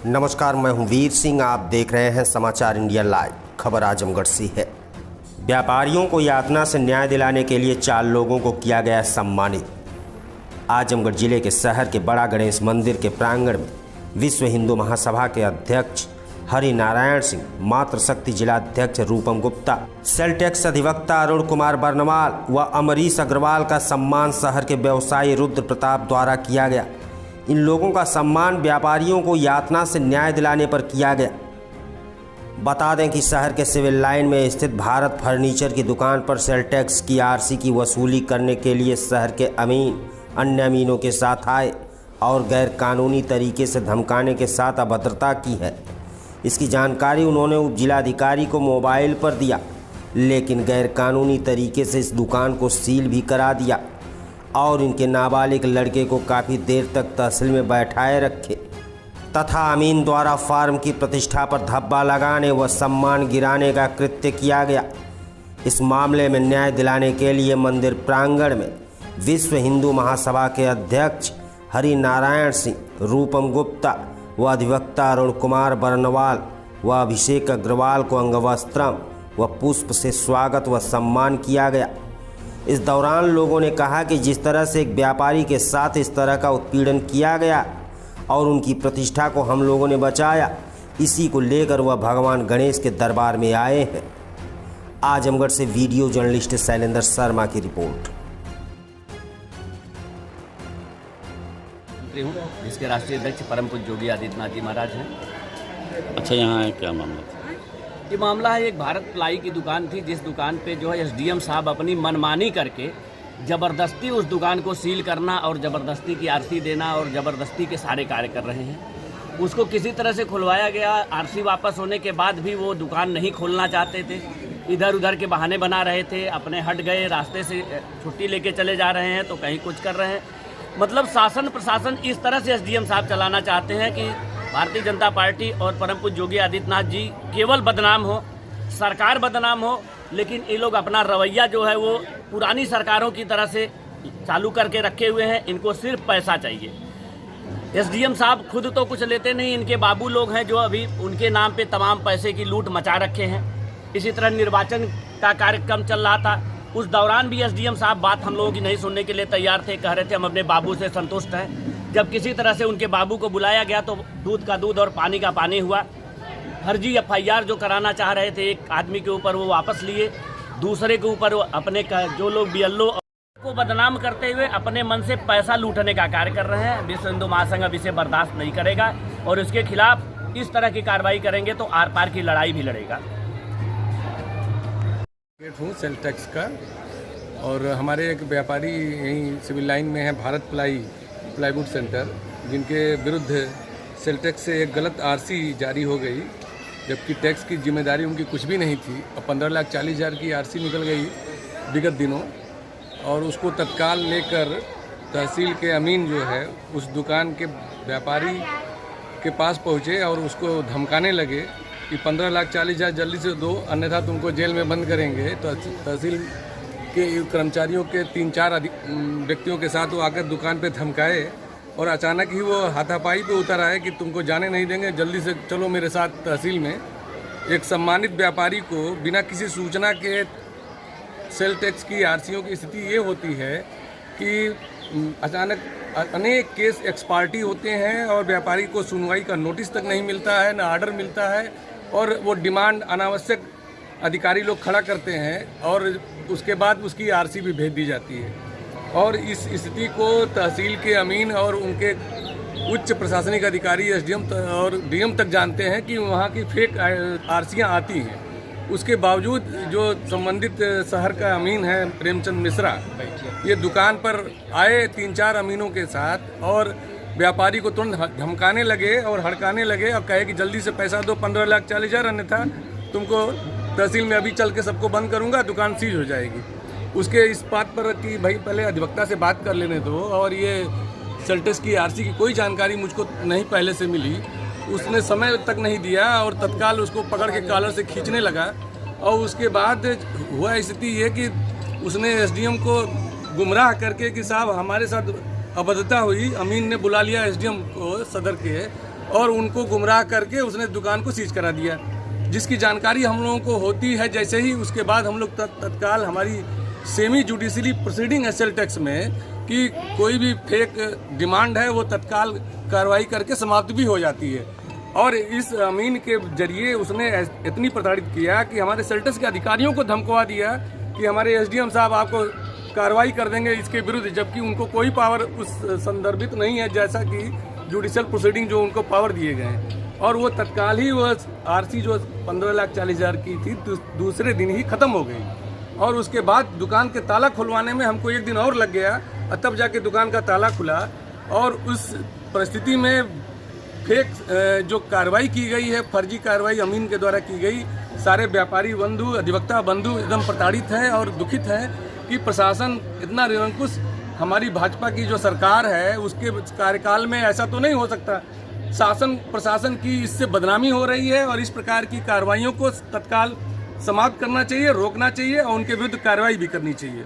नमस्कार, मैं हूं वीर सिंह। आप देख रहे हैं समाचार इंडिया लाइव। खबर आजमगढ़ से है। व्यापारियों को यातना से न्याय दिलाने के लिए 4 लोगों को किया गया सम्मानित। आजमगढ़ जिले के शहर के बड़ा गणेश मंदिर के प्रांगण में विश्व हिंदू महासभा के अध्यक्ष हरि नारायण सिंह, मातृशक्ति जिलाध्यक्ष रूपम गुप्ता, सेल्टेक्स अधिवक्ता अरुण कुमार बर्नवाल व अमरीश अग्रवाल का सम्मान शहर के व्यवसायी रुद्र प्रताप द्वारा किया गया। इन लोगों का सम्मान व्यापारियों को यातना से न्याय दिलाने पर किया गया। बता दें कि शहर के सिविल लाइन में स्थित भारत फर्नीचर की दुकान पर सेल टैक्स की आरसी की वसूली करने के लिए शहर के अमीन अन्य अमीनों के साथ आए और गैर कानूनी तरीके से धमकाने के साथ अभद्रता की है। इसकी जानकारी उन्होंने उप जिलाधिकारी को मोबाइल पर दिया, लेकिन गैर कानूनी तरीके से इस दुकान को सील भी करा दिया और इनके नाबालिग लड़के को काफ़ी देर तक तहसील में बैठाए रखे तथा अमीन द्वारा फार्म की प्रतिष्ठा पर धब्बा लगाने व सम्मान गिराने का कृत्य किया गया। इस मामले में न्याय दिलाने के लिए मंदिर प्रांगण में विश्व हिंदू महासभा के अध्यक्ष हरि नारायण सिंह, रूपम गुप्ता व अधिवक्ता अरुण कुमार बर्नवाल व अभिषेक अग्रवाल को अंगवस्त्रम व पुष्प से स्वागत व सम्मान किया गया। इस दौरान लोगों ने कहा कि जिस तरह से एक व्यापारी के साथ इस तरह का उत्पीड़न किया गया और उनकी प्रतिष्ठा को हम लोगों ने बचाया, इसी को लेकर वह भगवान गणेश के दरबार में आए हैं। आजमगढ़ से वीडियो जर्नलिस्ट शैलेंद्र शर्मा की रिपोर्ट। जिसके राष्ट्रीय अध्यक्ष परम पूज्य योगी आदित्यनाथ जी महाराज हैं। अच्छा, यहाँ क्या मामला था? ये मामला है, एक भारत प्लाई की दुकान थी, जिस दुकान पे जो है एसडीएम साहब अपनी मनमानी करके ज़बरदस्ती उस दुकान को सील करना और ज़बरदस्ती की आरसी देना और ज़बरदस्ती के सारे कार्य कर रहे हैं। उसको किसी तरह से खुलवाया गया। आरसी वापस होने के बाद भी वो दुकान नहीं खोलना चाहते थे, इधर उधर के बहाने बना रहे थे, अपने हट गए, रास्ते से छुट्टी लेके चले जा रहे हैं तो कहीं कुछ कर रहे हैं। मतलब शासन प्रशासन इस तरह से एसडीएम साहब चलाना चाहते हैं कि भारतीय जनता पार्टी और परम पूज्य योगी आदित्यनाथ जी केवल बदनाम हो, सरकार बदनाम हो, लेकिन ये लोग अपना रवैया जो है वो पुरानी सरकारों की तरह से चालू करके रखे हुए हैं। इनको सिर्फ पैसा चाहिए। एसडीएम साहब खुद तो कुछ लेते नहीं, इनके बाबू लोग हैं जो अभी उनके नाम पे तमाम पैसे की लूट मचा रखे हैं। इसी तरह निर्वाचन का कार्यक्रम चल रहा था, उस दौरान भी एसडीएम साहब बात हम लोगों की नहीं सुनने के लिए तैयार थे। कह रहे थे हम अपने बाबू से संतुष्ट हैं। जब किसी तरह से उनके बाबू को बुलाया गया तो दूध का दूध और पानी का पानी हुआ। फर्जी एफआईआर जो कराना चाह रहे थे एक आदमी के ऊपर, वो वापस लिए। दूसरे के ऊपर अपने जो लोग बीएलओ को बदनाम करते हुए अपने मन से पैसा लूटने का कार्य कर रहे हैं। विश्व हिंदू महासंघ अब इसे बर्दाश्त नहीं करेगा और इसके खिलाफ इस तरह की कार्रवाई करेंगे तो आर पार की लड़ाई भी लड़ेगा। हूँ सेल टैक्स का, और हमारे एक व्यापारी यहीं सिविल लाइन में है भारत प्लाईवुड सेंटर, जिनके विरुद्ध सेल टैक्स से एक गलत आरसी जारी हो गई, जबकि टैक्स की जिम्मेदारी उनकी कुछ भी नहीं थी। अब 15,40,000 की आरसी निकल गई विगत दिनों, और उसको तत्काल लेकर तहसील के अमीन जो है उस दुकान के व्यापारी के पास पहुँचे और उसको धमकाने लगे कि 15,40,000 जल्दी से दो, अन्यथा तुमको जेल में बंद करेंगे। तो तहसील के कर्मचारियों के 3-4 व्यक्तियों के साथ वो आकर दुकान पे धमकाए और अचानक ही वो हाथापाई पे उतर आए कि तुमको जाने नहीं देंगे, जल्दी से चलो मेरे साथ तहसील में। एक सम्मानित व्यापारी को बिना किसी सूचना के सेल टैक्स की आरसीओं की स्थिति ये होती है कि अचानक अनेक केस एक्सपार्टी होते हैं और व्यापारी को सुनवाई का नोटिस तक नहीं मिलता है, ना आर्डर मिलता है, और वो डिमांड अनावश्यक अधिकारी लोग खड़ा करते हैं और उसके बाद उसकी आरसी भी भेज दी जाती है। और इस स्थिति को तहसील के अमीन और उनके उच्च प्रशासनिक अधिकारी एसडीएम और डीएम तक जानते हैं कि वहाँ की फेक आरसियाँ आती हैं। उसके बावजूद जो संबंधित शहर का अमीन है प्रेमचंद मिश्रा, ये दुकान पर आए 3-4 अमीनों के साथ और व्यापारी को तुरंत धमकाने लगे और हड़काने लगे और कहे कि जल्दी से पैसा दो 15,40,000, अन्यथा तुमको तहसील में अभी चल के सबको बंद करूंगा, दुकान सीज हो जाएगी। उसके इस बात पर कि भाई पहले अधिवक्ता से बात कर लेने दो, और ये सेल टैक्स की आरसी की कोई जानकारी मुझको नहीं पहले से मिली, उसने समय तक नहीं दिया और तत्काल उसको पकड़ के कॉलर से खींचने लगा। और उसके बाद हुआ स्थिति ये कि उसने एसडीएम को गुमराह करके कि साहब हमारे साथ अभद्रता हुई, अमीन ने बुला लिया एसडीएम को सदर के और उनको गुमराह करके उसने दुकान को सीज करा दिया, जिसकी जानकारी हम लोगों को होती है। जैसे ही उसके बाद हम लोग तत्काल हमारी सेमी जुडिशरी प्रोसीडिंग है सेल टैक्स में कि कोई भी फेक डिमांड है वो तत्काल कार्रवाई करके समाप्त भी हो जाती है। और इस अमीन के जरिए उसने इतनी प्रताड़ित किया कि हमारे सेल टैक्स के अधिकारियों को धमकवा दिया कि हमारे एसडीएम साहब आपको कार्रवाई कर देंगे इसके विरुद्ध, जबकि उनको कोई पावर उस संदर्भित नहीं है जैसा कि जुडिशल प्रोसीडिंग जो उनको पावर दिए गए हैं। और वो तत्काल ही वो आरसी जो 15,40,000 की थी दूसरे दिन ही ख़त्म हो गई। और उसके बाद दुकान के ताला खुलवाने में हमको एक दिन और लग गया, और तब जाके दुकान का ताला खुला। और उस परिस्थिति में फेक जो कार्रवाई की गई है, फर्जी कार्रवाई अमीन के द्वारा की गई, सारे व्यापारी बंधु, अधिवक्ता बंधु एकदम प्रताड़ित हैं और दुखित हैं कि प्रशासन इतना निरंकुश, हमारी भाजपा की जो सरकार है उसके कार्यकाल में ऐसा तो नहीं हो सकता। शासन प्रशासन की इससे बदनामी हो रही है और इस प्रकार की कार्रवाइयों को तत्काल समाप्त करना चाहिए, रोकना चाहिए और उनके विरुद्ध कार्रवाई भी करनी चाहिए।